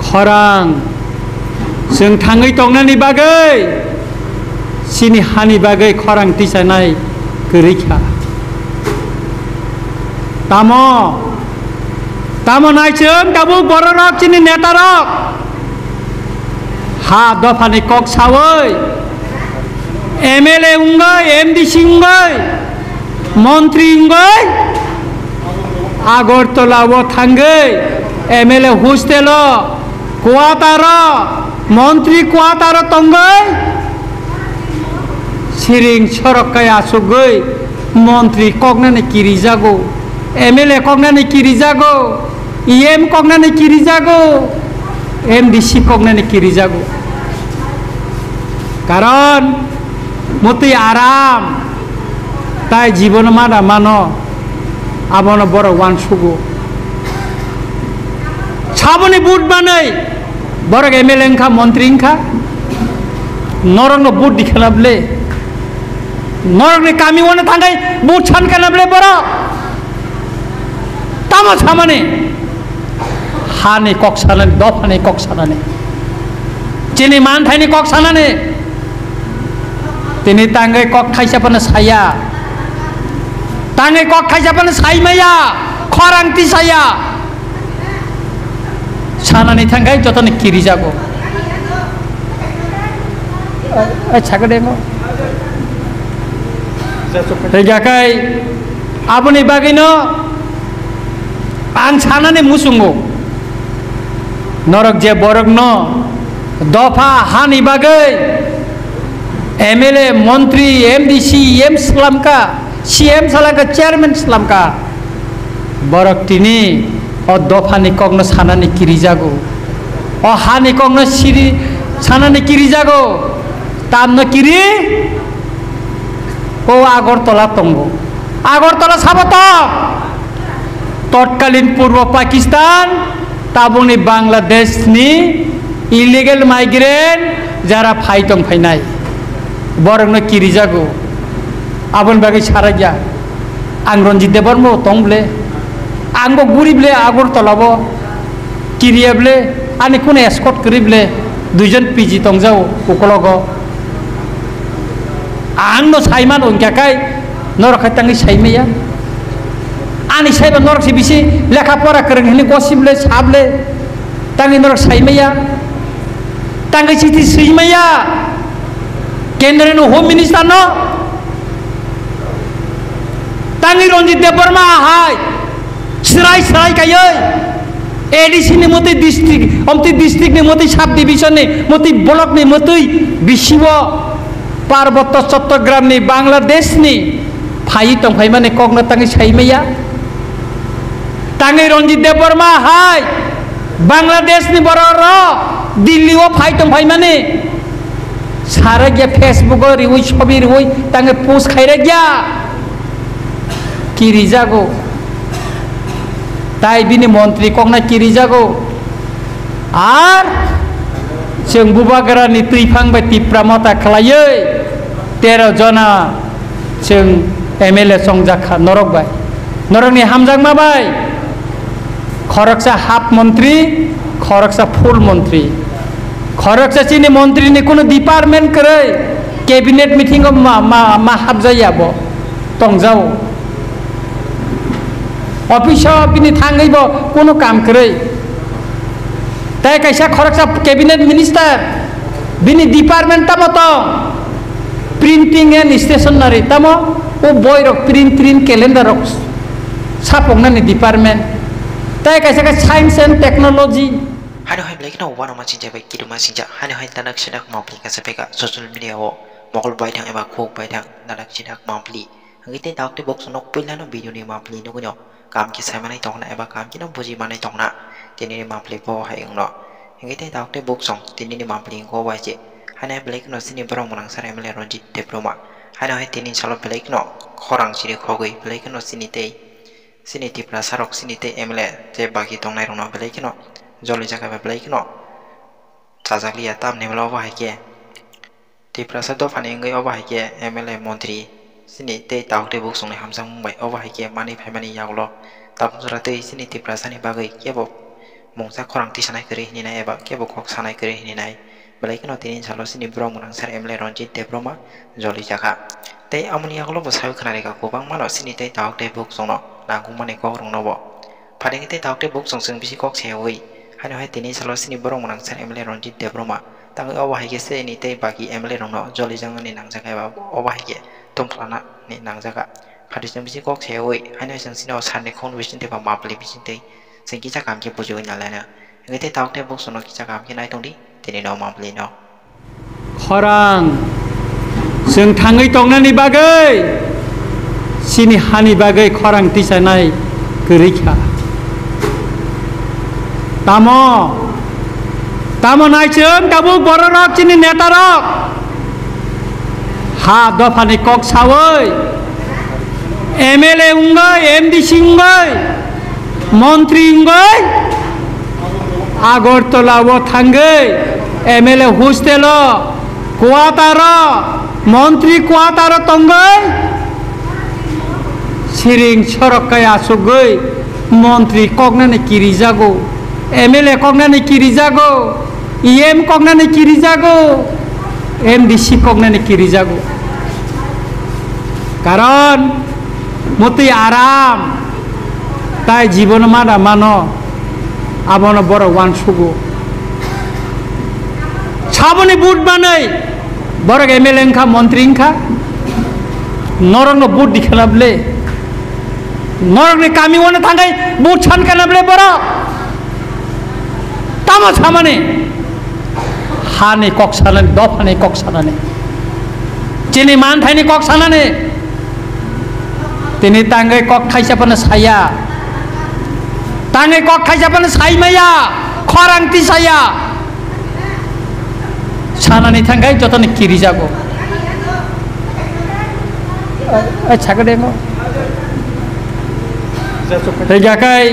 खरां जों थाङै दंनायनि बागै सिनि हानि बागै खरां तिसानाय गैरैखा तामो नायजों दाबो बर' रक सिनि नेता रक हा दफानि कक सावै एमएलए उंगै एमडीसी उंगै मंत्री उंगै आगरतला वो थांगै एमएलए हस्टेल क्वार्टार मंत्री क्वार्टार तंगै सिरिं सरकाय आसुगै मंत्री कगनानै किरि जागौ एमएलए कगनानै किरि जागौ ईएम कगनानै किरि जागौ एमडीसी कगनानै किरि जागौ कारण मती आराम ताई जीवन माना मानो आबनो बड़ वान सुगो साबने बुट बानै बड़ एमएलए इंखा मंत्री इंखा नरंग बुट दिखलाबले नरंग कामी वन थांगाय बुट सान कानाबले बड़ तामा सामाने हाने कक सानाने दफाने कक सानाने चिनी मान थाइने कक सानाने तिनी तांगै कक थाइसापन साया तांगै कक थाइसापन साइमाया खरांति साया सानानै थांगाय जतने किरि जागौ छागदेंगो रेगाखाय आबनि बागैनो आं सानानै मुसुंगौ नरक जे बरक न दफा हानि बागै एमएलए मंत्री एमडीसी एम सलामका सीएम सलामका चेयरमैन सलामका बरक तिनी और दफानि कगनो सानानै किरि जागौ और हानि कगनो सिरि सानानै किरि जागौ तामनो किरि ओ आगरतला तंगो आगरतला साबत तत्कालीन पूर्व पाकिस्तान ताबुनि बांलादेश नि इलिगेल माइग्रेंट जरा फाइटं फाइनाय बरंनो किरि जागौ आबन बागै सारा गया आं रंजित देबरमो तंब्ले आंबो गुरिबले आगरतलाबो किरियाबले आनि कोन एस्कट करिबले दुइजन पिजि तंजाव उकलगो आंनो साइमान उनकाखाय नरखाय तांगै साइमेया आनि साइबा नरक से बिसि लेखा पढ़ा करंहैनि गसिबले साबले तांगै नरक साइमेया तांगै सिथि सैमेया केंद्र नो होम मिनिस्टर नो तांगै रंजित देबबर्मा हाय सराय सराय कायै एडीसी नि मते डिस्ट्रिक्ट अमति डिस्ट्रिक्ट नि मते सब डिविजन नि मते ब्लॉक नि मते विश्व पार्वत्य चट्टग्राम नि बांग्लादेश नि फाई तंफाई माने कगना तांगै साइमेया तांगै रंजित देबबर्मा हाय बांग्लादेश नि बरर दिल्ली ओ फाई तंफाई माने सारा गया फेसबुक और रिवई छवि रिवई तांगे पोस्ट खाइरे गया किरि जागौ ताई बिनि मंत्री कगना किरि जागौ आर जों बुबागरानि तैफांबाय तिप्रामता खालायै 13 जना जों एमएलए संजाखा नरकबाय नरकनि हामजांमाबाय खरकसा हाफ मंत्री खरकसा फुल मंत्री खरकसा चिनि मंत्री नि कोनो डिपार्टमेंट करे कैबिनेट मीटिंग मा हाबजायाबो तंजाव ऑफिस बिनि थांगैबो कोनो काम करे ताई कैसा खरकसा कैबिनेट मिनिस्टर बिनि डिपार्टमेंट तमतो प्रिंटिंग एंड स्टेशनरी तमो ओ बॉय रक प्रिंट कैलेंडर रक सापंगनानि डिपार्टमेंट ताई कैसा का साइंस एंड टेक्नोलॉजी हानो हाय ब्लेक ना वानो माचिन जाबाय किदुमा सिंजा हानो हाय तानाक सिनाक मावप्ली कासेपेका सोशल मीडिया ओ मगल बायथां एबा खोक बायथां नानाक सिनाक मावप्ली हंगिते दाकते बॉक्स नक पिलानो वीडियो नि मावप्ली नुगुनो काम की सायमानाय तंगना एबा काम की न बुजि मानाय तंगना तिनि मावप्ली बो हाय उंनो हंगिते दाकते बॉक्स तिनि मावप्ली को बायचे हानो हाय ब्लेक न सिनि बरं मनां सारे मेले रंजित देब्रमा हानो हाय तिनि सालो ब्लेक न खरां सिरि खगै ब्लेक न सिनि तिप्रा सारक सिनि ते एमले जे बाकी तंगनाय रंनो ब्लेक न जली जगह पे ब्लेक नो चाजागलिया ताम नेमला बाहाय के तिप्रासा दफानि अंगै बाहाय के एमएलए मंत्री सिनि ते दाउते बुक संनाय हामजां मुंबाय बाहाय के मानि फायमानि यागलो ताम जरा ते सिनि तिप्रासानि बागै केबो mungsa khorang ti sanai kiri hini nai eba kebo kok sanai kiri hini nai belai keno tini salo sini bro munang sar emle Ronjit Debroma joli jaka tei amuni aglo bo sayu khana reka kubang mano sini tei tawak tei buk songno nanggung mane kok rong nobo pading tei tawak tei buk song sing bisi kok sewi hano hai tini salo sini bro munang sar emle Ronjit Debroma tang oba haike se ni tei bagi emle rongno joli jang ni nang jaka eba oba haike tumplana ni nang jaka hadis jang bisi kok sewi hano jang sino sanne khon bisin tei ba mapli bisin tei sing kita kam ke pujo nyalana ngai tei tawak tei buk sono kita kam ke nai tongdi tini no mapli no khorang जों थाङै दंनानि बागै सिनि हानि बागै खरां तिसानाय गैरैखा तामो नायजों दाबो बर' रक सिनि नेता रक हा दफानि कक सावै एमएलए उंगै एमडीसी उंगै मन्त्रि उंगै आगरतलाव थांगै एमएलए हस्टेल कुवातार मन्त्री कुवातार तंगै सिरिं सरकाय आसुगै मन्त्री कगनानै किरि जागौ एमएलए कगनानै किरि जागौ इएम कगनानै किरि जागौ एमडीसी कगनानै किरि जागौ कारण मति आराम ताई जीवन माना मानो आबन बर वान सुगु साबने बुट बानै बरक एमएलए इंखा मंत्री इंखा नरंग बुट दिखलाबले नरंग ने कामी वन थांगाय बुट छान कनाबले बरक तामा सामाने हाने कक सानाने दफाने कक सानाने चिनि मान थाइने कक सानाने तिनि तांगाय कक थाइसापन साया तांगाय कक थाइसापन साइमाया खरांति साया सानानै थांगाय जतन किरि जागौ छागदेंगो जाखाय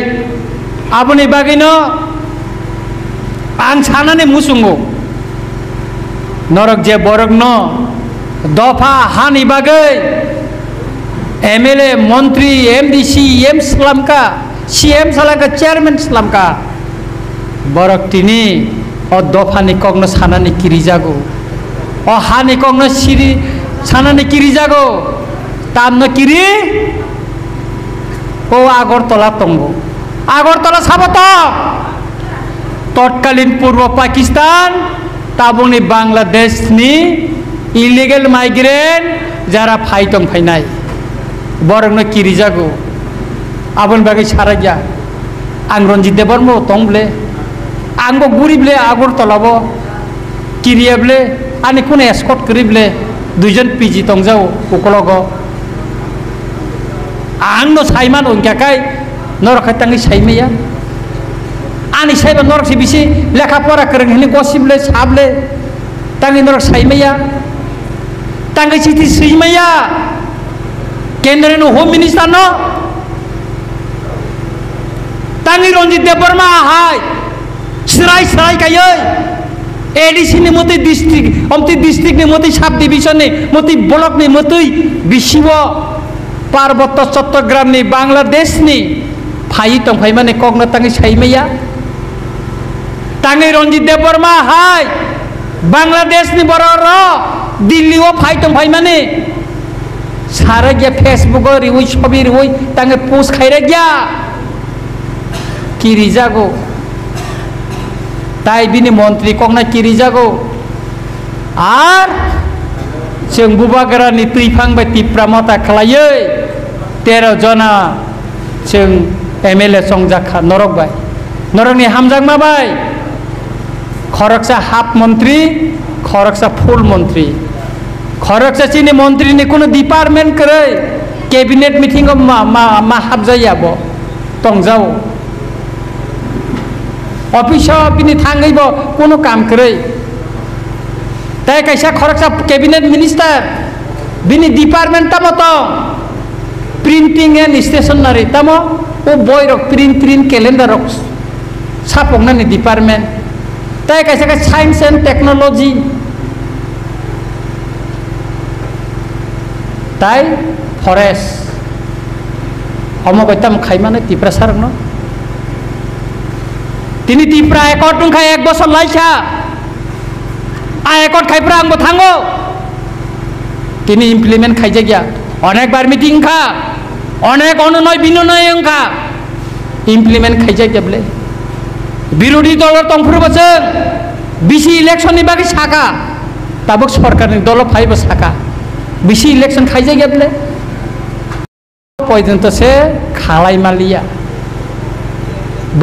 आबनि बागैनो आं सानानै मुसुंगौ नरक जे बरक न दफा हानि बागै एमएलए मंत्री एमडीसी एम सलामका सीएम सलामका चेयरमैन सलामका बरक तिनी और दफानि कगनो सानानै किरि जागौ और हानि कगनो सिरि सानानै किरि जागौ तामनो किरि ओ आगरतला तंगौ आगरतला साबत तत्कालीन पूर्व पाकिस्तान ताबुनि बांलादेशनि इलिगेल माइग्रेंट जारा फाइटं फाइनाय बरकनो किरि जागौ आबन बागै साराया आं रन्जित देबर्मा तंब्ले आंगो गुरिबले आगरतलाबो किरियाबले आनि कुन एस्कट करिबले दुइजन पिजि तंजाव उकलगो आंनो साइमान उनकाकाय नरखाय तांगै साइमेया आनि साइबा नरखि बिसि लेखा परा करं हिनि गसिबले साबले तांगै नरख साइमेया तांगै सिथि सैमेया केन्द्रनि होम मिनिस्टार न तांगै रन्जित देबर्मा हाय सराय सराय गायै एडीसी नि मते डिस्ट्रिक्ट अमति डिस्ट्रिक्ट नि मते सब डिविजन नि मते ब्लक नि मते विश्व पार्वत्य चट्टग्राम नि बांग्लादेश नि फाइ तंफाइ माने कगनो तांगै साइमेया तांगै रन्जित देबर्मा हाय बांग्लादेश नि बर र दिल्ली ओ फाइ तंफाइ माने सारा गया फेसबुक रिवै छबि रिवै तांगै पोस्ट खाइरा गया किरि जागौ ताई बिनि मंत्री कगना किरि जागौ आर जों बुबागरानि तैफांबाय तिप्रा मता खालायै 13 जना जों एमएलए संजाखा नरकबाय नरकनि हामजांमाबाय खरकसा हाफ मंत्री खरकसा फुल मंत्री खरकसा चिनि मंत्री नि कोनो डिपार्टमेंट करे कैबिनेट मीटिंग मा हाबजायाबो तंजाव ऑफिस बिनि थांगैबो कोनो काम करे ताई कैसा खरकसा कैबिनेट मिनिस्टर बिनि डिपार्टमेंट तम तो प्रिंटिंग एंड स्टेशनरी तम ओ बय रक प्रिंट कैलेंडर रक सापंगनानि डिपार्टमेंट ताई कैसा का साइंस एंड टेक्नोलॉजी ताई फरेस्ट हम गैतम खाइमाने तिप्रा सारनो তিনি ত্রিপুরা একট নংখায় 1 বছর লাইছা একট খাইপ্রা আংবো থাঙ্গো তিনি ইমপ্লিমেন্ট খাইছে গিয়া অনেকবার মিটিং খা অনেক অনুনয় বিনয় খা ইমপ্লিমেন্ট খাইছে গিয়া বলে বিরোধী দলের তংফুর বছর বেশি ইলেকশননি বাকি সাকা তাবক সরকারনি দল ফাইব সাকা বেশি ইলেকশন খাইছে গিয়া বলে পর্যন্ত সে খালাই মালিয়া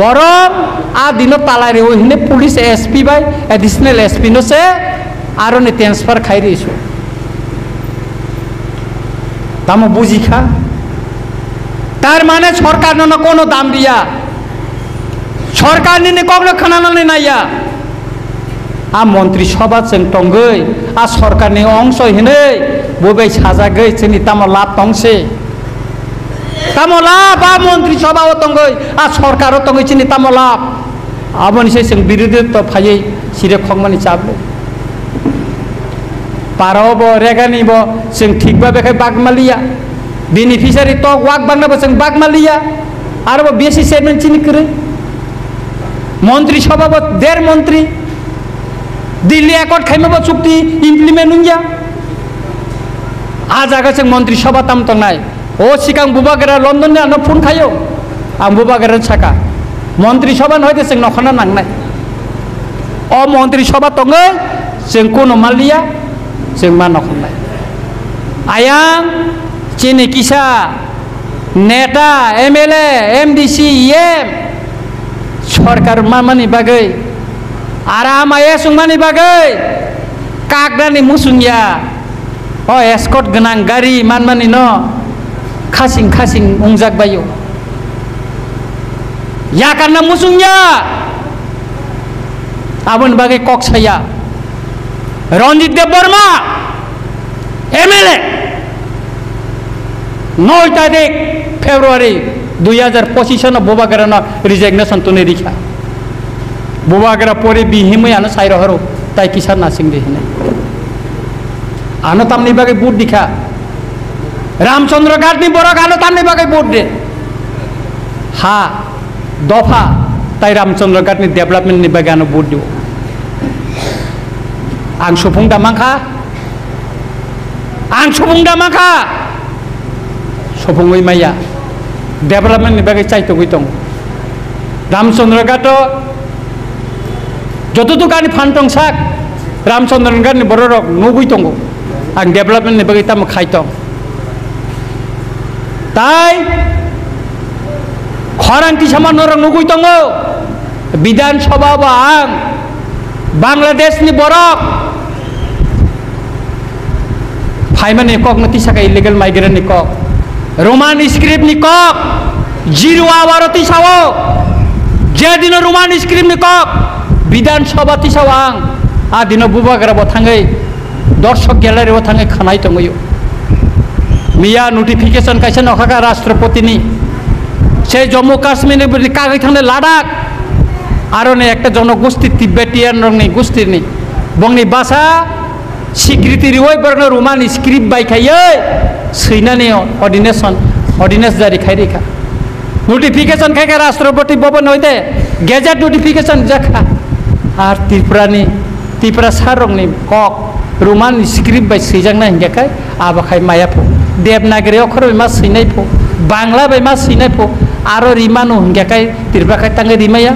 বরং দিন তালাই ওইখানে পুলিশ এসপি বাই এডিশনাল এসপি নো সে আর ট্রান্সফার খাই রয়েছ দাম বুঝি খা তার মানে সরকার কোনো দাম দিয়া সরকার নিনে কখনো খানানো নাইয়া মন্ত্রিসভা जों टंगै सरकारनि अंश हिनै बबे साजागै जोंनि तामो लाभ तंसे तामो लाभ मन्त्रिसभा टंगै सरकार टंगै जोंनि तामो लाभ आबनिसे जों बिरोधी तो फायै सिरे खंमानि चाबले पारावबो रेगानिबो जों थिगबा बेखाय बागमालिया बेनिफिसियारि तो वाक बांनाबो जों बागमालिया आरो बेसि चेयरमेन चिनि करे मन्त्रिसभाबो 1.5 मन्त्रि दिल्ली एकट खाइमाबो चुक्ति इमप्लिमेंट हुंजा आजागा जों मन्त्रिसभा ताम तंनाय ओ सिगां बुबागेरा लंडन आनो फन खायो आं बुबागेरा साका मन्त्रिसभा नहयते जों नखना नांनाय ओ मन्त्रिसभा तंगै जों कोनो मालिया जों मा नखनाय आयां चिनि किसा नेता एमएलए एमडीसी एम सरकार मामानि बागै आराम आया सुंगमानि बागै कागदानि मुसुंगिया एस्कट गोनां गारि मानमानि न खासिं खासिं उंजाक बायो याकारना मुसुंगिया आबन बागै कक्साया रंजित देव बर्मा एमएलए 9 तारिख फेब्रुआरी 2025 बोबागेरा रिजिगनेशन तो निरीक्षा बुबागेरा परे बिहिमै आनो साइर हरो ताई किसान नासिं देहने आनो तामनि बागै बुट दिखा रामचंद्र गाटनि बरक आनो तामनि बागै बुट दे हा दफा ताई रामचंद्र गाटनि डेभलपमेन्टनि बागै आनो बुट दियो आं सुफुं दामाखा सुफुङै माया डेभलपमेन्टनि बागै चाइतो गैतं रामचंद्र गाटो जतुकानि फान्टं साक रामचंद्र गाटनि बररक नुगै दङ आं डेभलपमेन्टनि बागै ताम खाइतं ताई खरां किसामान नरक नुगै दङ विधानसभा आं बांग्लादेशनि बरक फाइमानि कक नतिसाका इलिगेल माइग्रेन्टनि कक रोमान स्क्रिप्टनि कक जिरो आवार तिसावो जे दिन रोमान स्क्रिप्टनि कक विधानसभा तिसाव आं दिन बुबागेराबो थाङै दर्शक ग्यालारियाव थाङै खानाय दङयो मिया नटिफिकेशन काइसे नखाका राष्ट्रपतिनि से जम्मू काश्मीरनि कागै थांनाय लादाख आरो ने एकटा जनगोष्ठी तिब्बेटियान रंनि गोष्ठीनि बंनि भाषा स्वीकृति रिवै बरनो रोमान स्क्रिप्ट बायखायै सैनानि अर्डिनेन्स जारी खायरिखा नटिफिकेशन खायखा राष्ट्रपति भवन होइते गेजेट नटिफिकेशन जाखा आर त्रिपुरा सारंनि कक रोमान स्क्रिप्ट बाय सैजांना हिंगाखाय आबाखाय मायाफो देवनागरी अक्षर मा सैनायफो बांला बाय मा सैनायफो आरो रिमानो हिंगाखाय त्रिपुराखाय तांगे रिमाया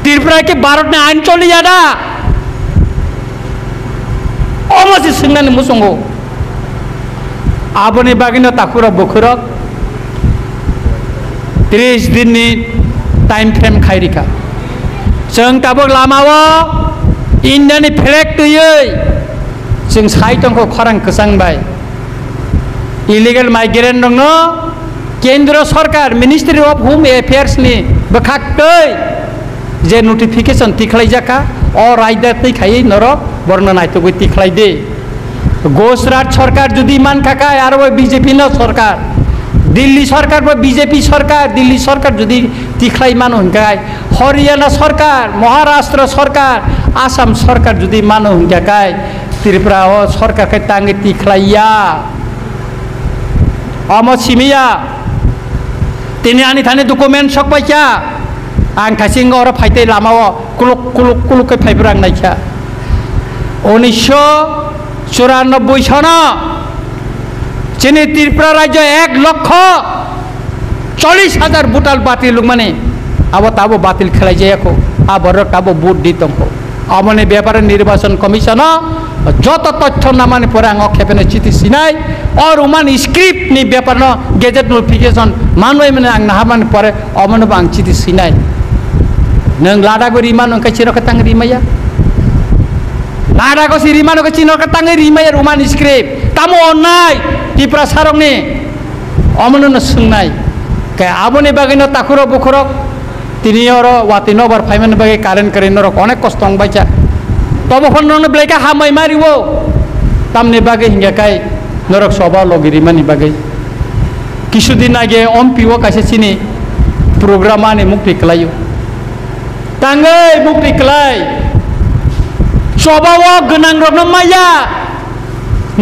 त्रिपुरा के भारतनि आइन चलिया दा अमसि सोंनानै मुसंगो आबनि बागिनो ताकुरा बखुरक 30 दिननि टाइम फ्रेम खायरिखा जों ताबो लामावो इन्डियानि फ्लेग दैयै जों साइटंखौ खरां गोसांबाय इलिगेल माइग्रेन्ट दङ केन्द्र सरकार मिनिस्ट्रि अफ होम एफेयार्सनि बोखाक्तै जे नटिफिकेशन तिख्लायजाखा अ रायदा तैखायै नरक बर्णना नायतगै तिख्लायदे गुजरात सरकार जुदि मानखाखाय आरो बीजेपी न सरकार दिल्ली सरकार बीजेपी सरकार दिल्ली सरकार जुदि तिख्लाय मानो हिंगाय हरियाणा सरकार महाराष्ट्र सरकार आसाम सरकार जुदि मानो हिंगाय त्रिपुरा सरकार के तांगे तिख्लाया अम सिमिया तिनी आनी थाने डकुमेंट सकबायचा आं थाइसिं और फाइते लामाव कुलुक कुलुक कुलुक के फाइब्रां नायखा 1994 सना चीनी त्रिपुरा राज्य 1,40,000 बुटाल बातिल माने अब ताबो बातिल खेलाई जायाखौ आबर ताबो बुट दी दंखौ अमने व्यापार निर्वाचन कमिशन जत तथ्य नामाने पर आं खेपेने चिठी सिनाय और उमान स्क्रिप्ट नि व्यापार न गेजेट नोटिफिकेशन मानबाय माने आं नाहामाने पर अमने आं चिठी सिनाय नों लादागो रिमा नों काचिनो कतां रिमाया लादागो सि रिमा नों काचिनो कतां रिमाया उमान स्क्रिप्ट तामो अन्नाय त्रिपुरा सारंनि अमने न सोंनाय के आबने बागैनो ताखुरो बुखुरो তিনি और वाती नोबर फाइमन बागे कारेन करे नरक अनेक कष्ट बाइचा तब फन ब्लेका हामाय मारिवो तामने बागे हिंगाकाय नरक सभा लगिरी मानी बागे किछुदिन आगे एमपिओ कासे चिनी प्रोग्रामानि मुक्ति कलायो तांगै मुक्ति कलाय सभाव गोनां रनो माया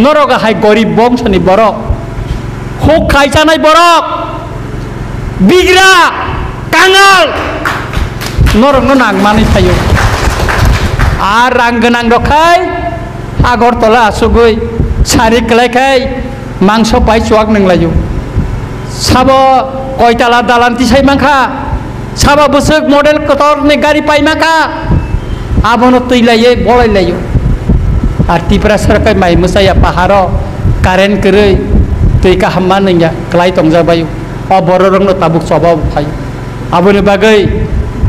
नरक हाय गरीब बंशनि बरक हुक खायजानाय बरक बिग्रा कांगाल नरक नांगमानै थायो आर रां गोनां रखाय आगरतला आसुगै सारि कलायखाय मांस पाइ सुवाग नंलायो साबो कयताला दालान्ति साइमाखा साबा बोसोक मडेल कतरनि गारि पाइमाखा आबनो तैलायो बलायलायो आर त्रिपुरा सरकार माइ मोसाया पाहार कारेन्ट करै तैका हाममा नैया क्लाय तंजाबायो अ बर रंनो ताबुक सभा फायो आबोनि बागै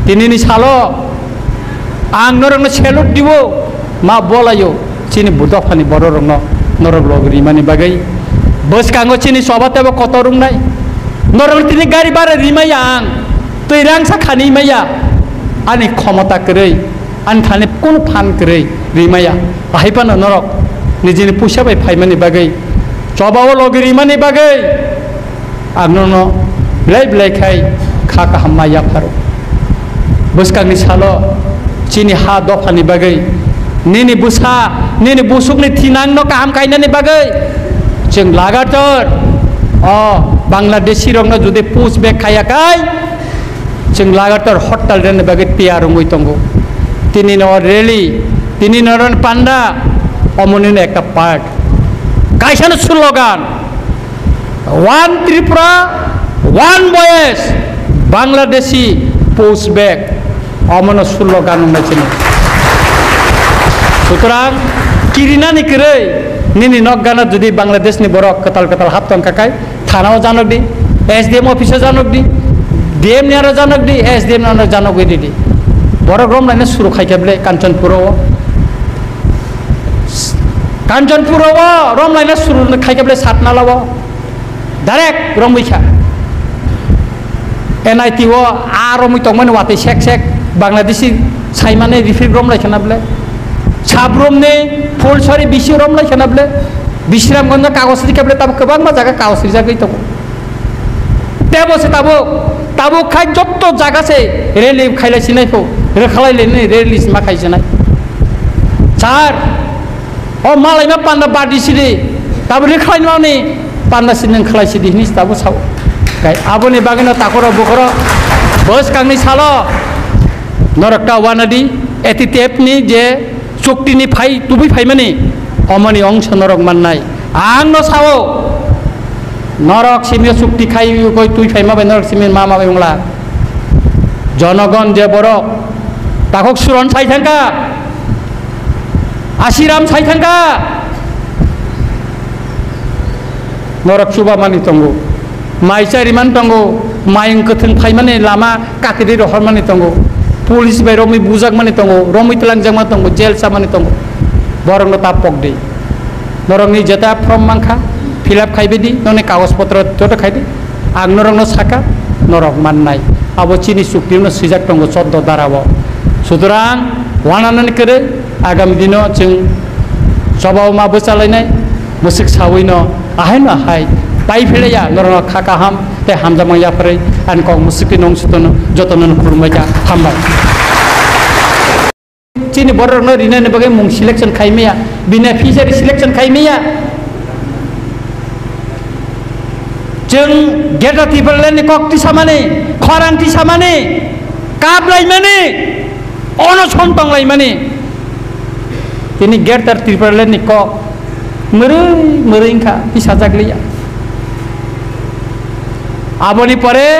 दिनैनि सालो आं नरंनो सेलुट दिवो मा बलायो चिनि बुदफानि बर रंनो नरक लगरि मानि बागै बस कांगो चिनि सभातेबो कत रुंनाय नरक तिनि गारि बारे रिमाया आं तैरां साखानि माया आनि क्षमता करै आनि थाने कोन फान करै रिमाया बाहायपानो नरक निजिनि पुसा बाय फाइमानि बागै सभाव लगरि मानि बागै आंनो ब्लाय ब्लायखाय खाका हामाया फारो बसकांनि सालो चिनि हा दफानि बागै निनि बुसा निनि बुसुकनि थिनांनो काहाम कायनानि बागै जों लागातार बांलादेशी रंनो जुदि पुश बेक खायाखाय जों लागातार हड़ताल रेनि बागै तैयार रंगै तंगो तिनि न रेली तिनि नरन पांडा अमनिनो एकटा पार्ट कायसानो slogan one Tripura one voice Bangladeshi post back अमन स्लोगान होननायसोनो सुतरां किरिना निकरै निनि नगगाना जुदि बांग्लादेशनि बरक कताल कताल हाबतन काकाय थानाव जानक दि एसडीएम ऑफिसर जानक दि डीएम नियार जानक दि एसडीएम नानो जानक दि बरक रम लाइने सुरु खायकेबले कांचनपुराव रम लाइने सुरु खायकेबले सातनालाव डायरेक्ट रमैखा एनआईटी वो आरो मुतंमन वाते सेक सेक बांग्लादेशी साइमाने रिफिल रम लायखानाबले साब्रमने फुलसरी बिसि रम लायखानाबले बिश्रामगंज कागज दिखाबले ताबो गोबां मा जागा कागज रिजागै दङ तेबोसे ताबो खाय जत्त जागासे रेली खायलायसिनायखौ रोखालायलेनै रेलिस मा खायजनाय सार अ मालायमा पान्दा बादिसिदि ताबो रेखालायनानै पान्दासि नों खालायसिदि हिनिस ताबो साव गाय आबोनि बागैनो ताखरो बुखरो बस कांनि सालो नरकटा वानादि एटिटेपनि जे चुक्तिनि फाइ तुबि फाइमानि अमनि अंश नरक माननाय आंनो सावो नरक सिमियो चुक्ति खाइ गय तुइ फाइमा बाय नरक सिमि मा बाय मंगला जनगण जे बरक ताखौ सुरन साइथांका आशिराम साइथांका नरक सुबा मानि तंगो माइसारि मान तंगो माइं कथन फाइमाने लामा काकिदि रहर मानि तंगो पुलिस बाय रमि बुजाक मानि तंगो रमि तलांजाक मानि तंगो जेल सा मानि तंगो बरंनो ता पगदि नरंनि जेता फर्म मांखा फिलआप खाइबेदि नने कागज पत्र जत खाइदि आं नरंनो साका नरक माननाय आबो चिनि सुक्तिनो सिजाक तंगो 14 दाराव सुतरां वानानन करे आगामी दिनो जों सभाव मा बोसालायनाय मुसुक सावैनो आहायनो आहाय पाइ फेलेया नरना खाका हाम ते हामजामाया फरै आनकं मुसुकि नं सुतनो जतनन खुरमाया हामबाय चिनि बरनो रिनाने बगे मुं सिलेक्शन खाइमेया बेनिफिशियारि सिलेक्शन खाइमेया जों गेटा टिपलनि कक्ति सामाने खरांति सामाने kablay mani ono sontong lay mani tini gertar triparlen ni kok mereng kha pisajak liya aboni pore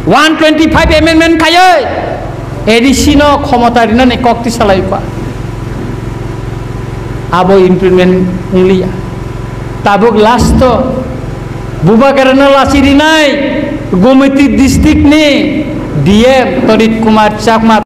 125 amendment khaye ADC no khomata rina ni kok ti salai pa abo implement liya tabuk last to buba karena lasiri nai Gomiti district ni DM Torit Kumar Chakma